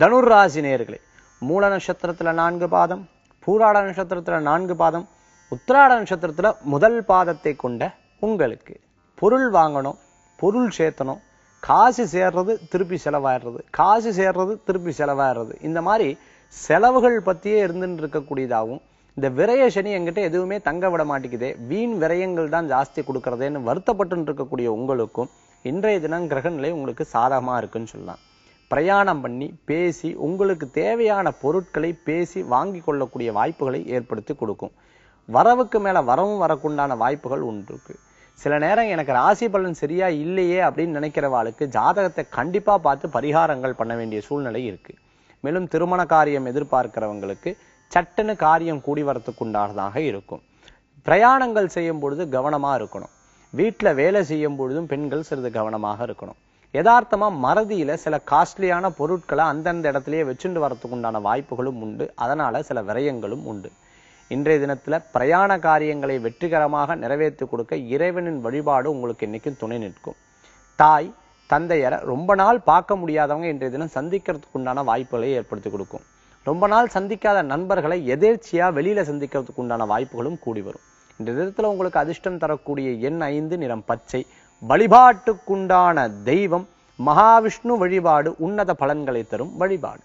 தனுர் ராசி நேயர்களே, மூல நட்சத்திரத்துல 4 பாதம், பூராட நட்சத்திரத்துல 4 பாதம், உத்திராட நட்சத்திரத்துல முதல் பாதத்தை கொண்ட உங்களுக்கு பொருள் வாங்கணும், பொருள் சேர்த்தணும், காசு சேர்றது திருப்பி செலவாயிடுறது, காசு சேர்றது திருப்பி செலவாயிடுறது, இந்த மாதிரி செலவுகள் பத்தியே இருந்துட்டு இருக்கக்கூடியதாகவும், இந்த விரய சனி என்கிட்ட எதுவுமே தங்க விட மாட்டேங்குதே, வீண் விரயங்கள் தான் ஜாஸ்தி கொடுக்கறதேன்னு வருத்தப்பட்டு இருக்கக்கூடிய உங்களுக்கும் இன்றைய தினம் கிரக நிலை உங்களுக்கு சாதகமா இருக்குன்னு சொல்லலாம். பிரயாணம் பண்ணி பேசி உங்களுக்கு தேவையான பொருட்களை பேசி வாங்கி கொள்ளக்கூடிய வாய்ப்புகளை ஏற்படுத்தி கொடுக்கும். வரவுக்கு மேல வரவும் வரக்குண்டான வாய்ப்புகள் உண்டு. சில நேரம் எனக்கு ராசி பலன் சரியா இல்லையே அப்படின்னு நினைக்கிறவாளுக்கு ஜாதகத்தை கண்டிப்பா பார்த்து பரிகாரங்கள் பண்ண வேண்டிய சூழ்நிலை இருக்கு. மேலும் திருமண காரியம் எதிர்பார்க்கிறவங்களுக்கு சட்டுன்னு காரியம் கூடி வரத்துக்குண்டானதாக இருக்கும். பிரயாணங்கள் செய்யும் பொழுது கவனமா இருக்கணும். வீட்டுல வேலை செய்யும் பொழுதும் பெண்கள் சிறிது கவனமாக இருக்கணும். யதார்த்தமா மறதியில சில காஸ்ட்லியான பொருட்களை அந்தந்த இடத்திலேயே வச்சுட்டு வரத்துக்குண்டான வாய்ப்புகளும் உண்டு. அதனால சில விரயங்களும் உண்டு. இன்றைய தினத்துல பிரயாண காரியங்களை வெற்றிகரமாக நிறைவேற்றி கொடுக்க இறைவனின் வழிபாடு உங்களுக்கு இன்னைக்கும் துணை நிற்கும். தாய் தந்தையரை ரொம்ப நாள் பார்க்க முடியாதவங்க இன்றைய தினம் சந்திக்கிறதுக்கு உண்டான வாய்ப்புகளை ஏற்படுத்தி கொடுக்கும். ரொம்ப நாள் சந்திக்காத நண்பர்களை எதேர்ச்சியா வெளியில சந்திக்கிறதுக்கு உண்டான வாய்ப்புகளும் கூடி வரும். இந்த விதத்துல உங்களுக்கு அதிர்ஷ்டம் தரக்கூடிய எண் 5, நிறம் பச்சை. வழிபாட்டுக்குண்டான தெய்வம் மகாவிஷ்ணு வழிபாடு உன்னத பலன்களை தரும் வழிபாடு.